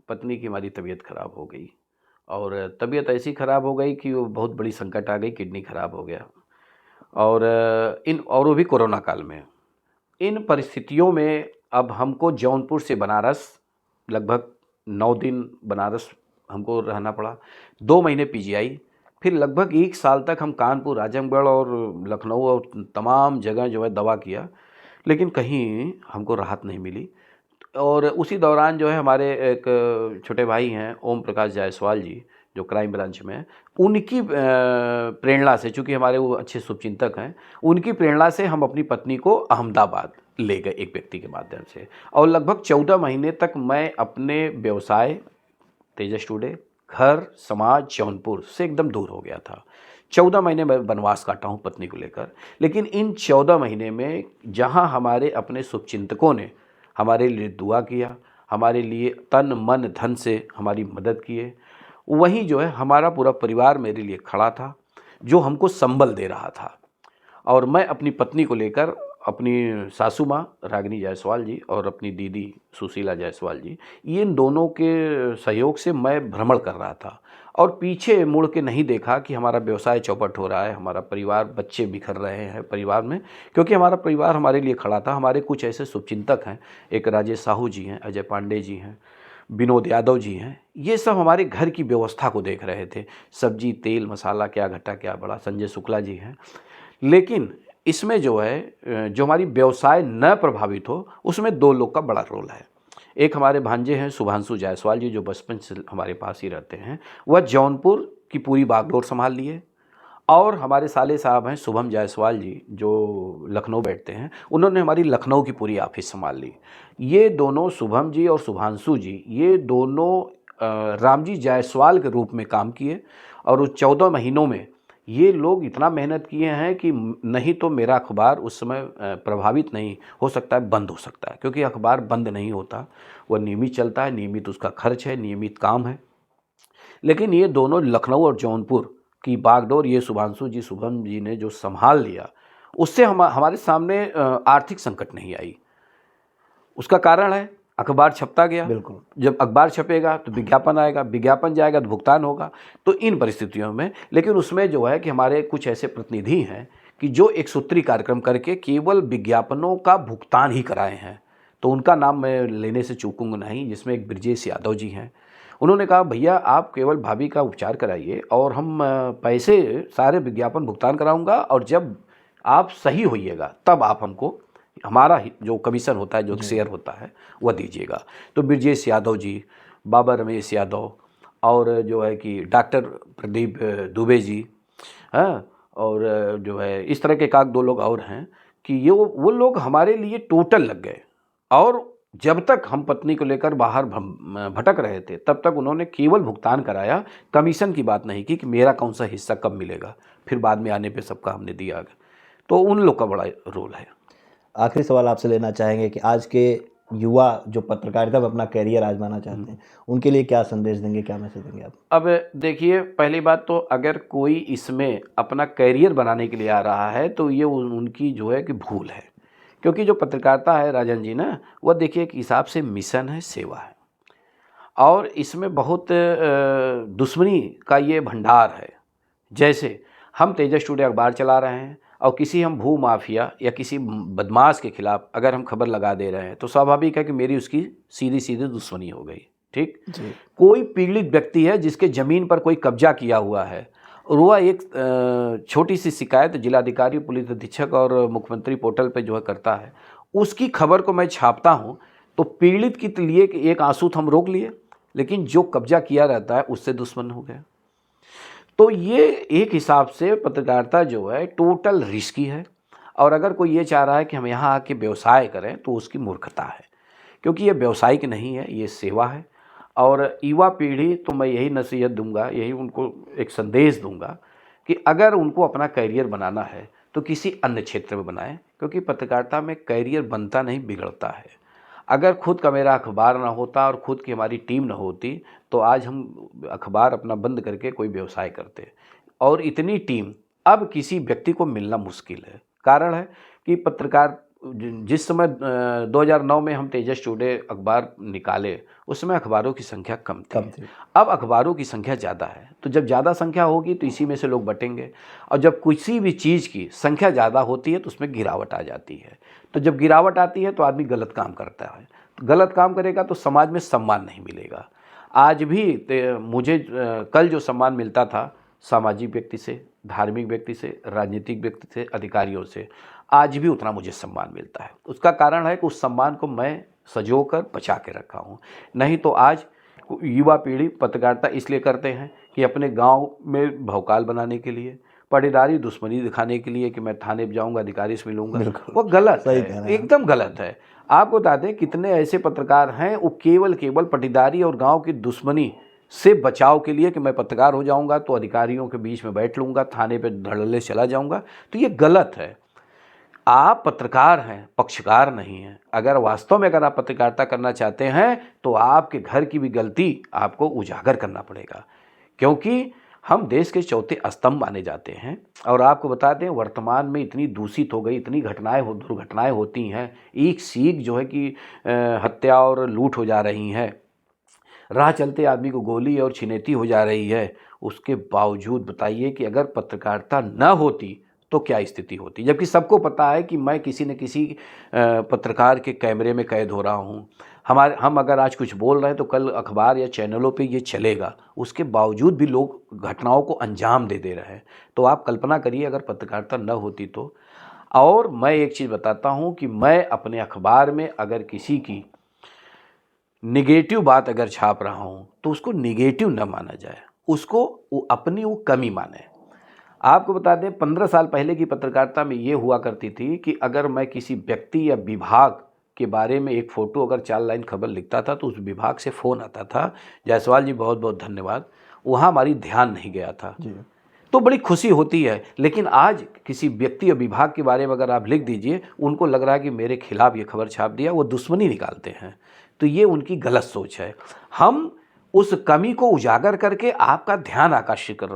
पत्नी की हमारी तबीयत ख़राब हो गई, और तबीयत ऐसी ख़राब हो गई कि वो बहुत बड़ी संकट आ गई, किडनी ख़राब हो गया, और वो भी कोरोना काल में। इन परिस्थितियों में अब हमको जौनपुर से बनारस लगभग 9 दिन बनारस हमको रहना पड़ा, 2 महीने पीजीआई, फिर लगभग 1 साल तक हम कानपुर, आजमगढ़ और लखनऊ और तमाम जगह जो है दवा किया, लेकिन कहीं हमको राहत नहीं मिली। और उसी दौरान जो है हमारे एक छोटे भाई हैं ओम प्रकाश जायसवाल जी, जो क्राइम ब्रांच में हैं, उनकी प्रेरणा से, चूँकि हमारे वो अच्छे शुभचिंतक हैं, उनकी प्रेरणा से हम अपनी पत्नी को अहमदाबाद ले गए एक व्यक्ति के माध्यम से, और लगभग 14 महीने तक मैं अपने व्यवसाय तेजस टुडे, घर, समाज, जौनपुर से एकदम दूर हो गया था। 14 महीने मैं वनवास काटा हूँ पत्नी को लेकर, लेकिन इन 14 महीने में जहाँ हमारे अपने शुभचिंतकों ने हमारे लिए दुआ किया, हमारे लिए तन मन धन से हमारी मदद किए, वहीं जो है हमारा पूरा परिवार मेरे लिए खड़ा था, जो हमको संबल दे रहा था। और मैं अपनी पत्नी को लेकर, अपनी सासू माँ रागिनी जायसवाल जी और अपनी दीदी सुशीला जायसवाल जी, इन दोनों के सहयोग से मैं भ्रमण कर रहा था, और पीछे मुड़ के नहीं देखा कि हमारा व्यवसाय चौपट हो रहा है, हमारा परिवार, बच्चे बिखर रहे हैं परिवार में, क्योंकि हमारा परिवार हमारे लिए खड़ा था। हमारे कुछ ऐसे शुभचिंतक हैं, एक राजेश साहू जी हैं, अजय पांडे जी हैं, विनोद यादव जी हैं, ये सब हमारे घर की व्यवस्था को देख रहे थे, सब्जी, तेल, मसाला, क्या घटा क्या बड़ा, संजय शुक्ला जी हैं। लेकिन इसमें जो है, जो हमारी व्यवसाय न प्रभावित हो, उसमें 2 लोग का बड़ा रोल है। एक हमारे भांजे हैं शुभांशु जायसवाल जी, जो बचपन से हमारे पास ही रहते हैं, वह जौनपुर की पूरी बागडोर संभाल लिए, और हमारे साले साहब हैं शुभम जायसवाल जी, जो लखनऊ बैठते हैं, उन्होंने हमारी लखनऊ की पूरी ऑफिस संभाल ली। ये दोनों, शुभम जी और शुभांशु जी, ये दोनों रामजी जायसवाल के रूप में काम किए, और उस 14 महीनों में ये लोग इतना मेहनत किए हैं कि नहीं तो मेरा अखबार उस समय प्रभावित नहीं हो सकता है, बंद हो सकता है, क्योंकि अखबार बंद नहीं होता, वह नियमित चलता है, नियमित उसका खर्च है, नियमित काम है। लेकिन ये दोनों लखनऊ और जौनपुर की बागडोर ये शुभांशु जी, शुभम जी ने जो संभाल लिया, उससे हमारे सामने आर्थिक संकट नहीं आई। उसका कारण है अखबार छपता गया। बिल्कुल। जब अखबार छपेगा तो विज्ञापन आएगा, विज्ञापन जाएगा तो भुगतान होगा। तो इन परिस्थितियों में, लेकिन उसमें जो है कि हमारे कुछ ऐसे प्रतिनिधि हैं कि जो एक सूत्री कार्यक्रम करके केवल विज्ञापनों का भुगतान ही कराए हैं। तो उनका नाम मैं लेने से चूकूंगा नहीं, जिसमें एक ब्रजेश यादव जी हैं। उन्होंने कहा भैया आप केवल भाभी का उपचार कराइए और हम पैसे सारे विज्ञापन भुगतान कराऊंगा, और जब आप सही होइएगा तब आप हमको हमारा जो कमीशन होता है, जो शेयर होता है, वह दीजिएगा। तो ब्रजेश यादव जी, बाबा रमेश यादव, और जो है कि डॉक्टर प्रदीप दुबे जी, हाँ, और जो है इस तरह के एक दो लोग और हैं कि ये वो लोग हमारे लिए टोटल लग गए। और जब तक हम पत्नी को लेकर बाहर भटक रहे थे तब तक उन्होंने केवल भुगतान कराया, कमीशन की बात नहीं की कि मेरा कौन सा हिस्सा कब मिलेगा। फिर बाद में आने पे सबका हमने दिया। तो उन लोग का बड़ा रोल है। आखिरी सवाल आपसे लेना चाहेंगे कि आज के युवा जो पत्रकारिता में अपना करियर आजमाना चाहते हैं, उनके लिए क्या संदेश देंगे, क्या मैसेज देंगे आप? अब देखिए, पहली बात तो अगर कोई इसमें अपना करियर बनाने के लिए आ रहा है तो ये उनकी जो है कि भूल है। क्योंकि जो पत्रकारिता है राजन जी ना, वह देखिए एक हिसाब से मिशन है, सेवा है, और इसमें बहुत दुश्मनी का ये भंडार है। जैसे हम तेजस टुडे अखबार चला रहे हैं और किसी हम भू माफिया या किसी बदमाश के खिलाफ अगर हम खबर लगा दे रहे हैं तो स्वाभाविक है कि मेरी उसकी सीधी सीधी दुश्मनी हो गई। ठीक, कोई पीड़ित व्यक्ति है जिसके ज़मीन पर कोई कब्जा किया हुआ है और वह एक छोटी सी शिकायत जिलाधिकारी, पुलिस अधीक्षक और मुख्यमंत्री पोर्टल पे जो है करता है, उसकी खबर को मैं छापता हूँ तो पीड़ित के लिए एक आंसू हम रोक लिए, लेकिन जो कब्जा किया रहता है उससे दुश्मन हो गया। तो ये एक हिसाब से पत्रकारिता जो है टोटल रिस्की है। और अगर कोई ये चाह रहा है कि हम यहाँ आके व्यवसाय करें तो उसकी मूर्खता है, क्योंकि ये व्यवसायिक नहीं है, ये सेवा है। और युवा पीढ़ी तो मैं यही नसीहत दूंगा, यही उनको एक संदेश दूंगा कि अगर उनको अपना करियर बनाना है तो किसी अन्य क्षेत्र में बनाएं, क्योंकि पत्रकारिता में करियर बनता नहीं, बिगड़ता है। अगर खुद का मेरा अखबार ना होता और खुद की हमारी टीम ना होती तो आज हम अखबार अपना बंद करके कोई व्यवसाय करते। और इतनी टीम अब किसी व्यक्ति को मिलना मुश्किल है। कारण है कि पत्रकार जिस समय 2009 में हम तेजस टुडे अखबार निकाले, उस समय अखबारों की संख्या कम थी। अब अखबारों की संख्या ज़्यादा है, तो जब ज़्यादा संख्या होगी तो इसी में से लोग बटेंगे, और जब किसी भी चीज़ की संख्या ज़्यादा होती है तो उसमें गिरावट आ जाती है। तो जब गिरावट आती है तो आदमी गलत काम करता है, तो गलत काम करेगा तो समाज में सम्मान नहीं मिलेगा। आज भी मुझे कल जो सम्मान मिलता था सामाजिक व्यक्ति से, धार्मिक व्यक्ति से, राजनीतिक व्यक्ति से, अधिकारियों से, आज भी उतना मुझे सम्मान मिलता है। उसका कारण है कि उस सम्मान को मैं सजो कर बचा के रखा हूँ। नहीं तो आज युवा पीढ़ी पत्रकारिता इसलिए करते हैं कि अपने गांव में भौकाल बनाने के लिए, पटेदारी दुश्मनी दिखाने के लिए कि मैं थाने पे जाऊंगा, अधिकारी से मिलूंगा। वो गलत है, एकदम गलत है। आपको बता दें कितने ऐसे पत्रकार हैं वो केवल पटीदारी और गांव की दुश्मनी से बचाव के लिए कि मैं पत्रकार हो जाऊंगा तो अधिकारियों के बीच में बैठ लूंगा, थाने पे धड़ल्ले चला जाऊंगा, तो ये गलत है। आप पत्रकार हैं, पक्षकार नहीं हैं। अगर वास्तव में अगर आप पत्रकारिता करना चाहते हैं तो आपके घर की भी गलती आपको उजागर करना पड़ेगा, क्योंकि हम देश के चौथे स्तंभ माने जाते हैं। और आपको बता दें वर्तमान में इतनी दूषित हो गई, इतनी दुर्घटनाएं होती हैं, एक सीख जो है कि हत्या और लूट हो जा रही हैं, राह चलते आदमी को गोली और छिनेती हो जा रही है। उसके बावजूद बताइए कि अगर पत्रकारिता न होती तो क्या स्थिति होती, जबकि सबको पता है कि मैं किसी न किसी पत्रकार के कैमरे में कैद हो रहा हूँ। हम अगर आज कुछ बोल रहे हैं तो कल अखबार या चैनलों पे ये चलेगा, उसके बावजूद भी लोग घटनाओं को अंजाम दे रहे हैं। तो आप कल्पना करिए अगर पत्रकारिता न होती तो। और मैं एक चीज़ बताता हूँ कि मैं अपने अखबार में अगर किसी की निगेटिव बात अगर छाप रहा हूँ तो उसको निगेटिव न माना जाए, उसको अपनी वो कमी माने। आपको बता दें 15 साल पहले की पत्रकारिता में ये हुआ करती थी कि अगर मैं किसी व्यक्ति या विभाग के बारे में एक फ़ोटो अगर 4 लाइन खबर लिखता था तो उस विभाग से फ़ोन आता था, जायसवाल जी बहुत बहुत धन्यवाद, वहाँ हमारी ध्यान नहीं गया था। तो बड़ी खुशी होती है। लेकिन आज किसी व्यक्ति या विभाग के बारे में अगर आप लिख दीजिए, उनको लग रहा है कि मेरे खिलाफ ये खबर छाप दिया, वो दुश्मनी निकालते हैं। तो ये उनकी गलत सोच है। हम उस कमी को उजागर करके आपका ध्यान आकर्षित कर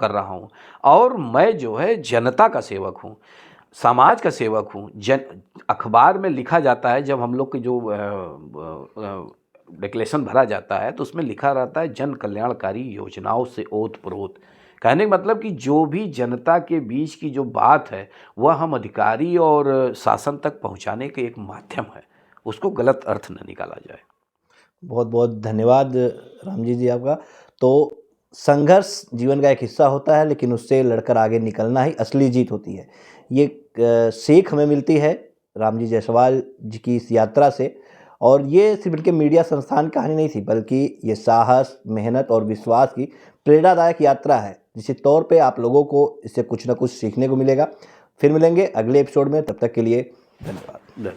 रहा हूँ। और मैं जो है जनता का सेवक हूँ, समाज का सेवक हूँ। अखबार में लिखा जाता है, जब हम लोग की जो डिक्लेरेशन भरा जाता है तो उसमें लिखा रहता है जन कल्याणकारी योजनाओं से ओतप्रोत। कहने का मतलब कि जो भी जनता के बीच की जो बात है वह हम अधिकारी और शासन तक पहुंचाने के एक माध्यम है, उसको गलत अर्थ न निकाला जाए। बहुत बहुत धन्यवाद रामजी जी आपका। तो संघर्ष जीवन का एक हिस्सा होता है, लेकिन उससे लड़कर आगे निकलना ही असली जीत होती है। ये सीख हमें मिलती है रामजी जायसवाल जी की इस यात्रा से। और ये सिर्फ इनके मीडिया संस्थान की कहानी नहीं थी, बल्कि ये साहस, मेहनत और विश्वास की प्रेरणादायक यात्रा है, जिसके तौर पे आप लोगों को इससे कुछ ना कुछ सीखने को मिलेगा। फिर मिलेंगे अगले एपिसोड में, तब तक के लिए धन्यवाद।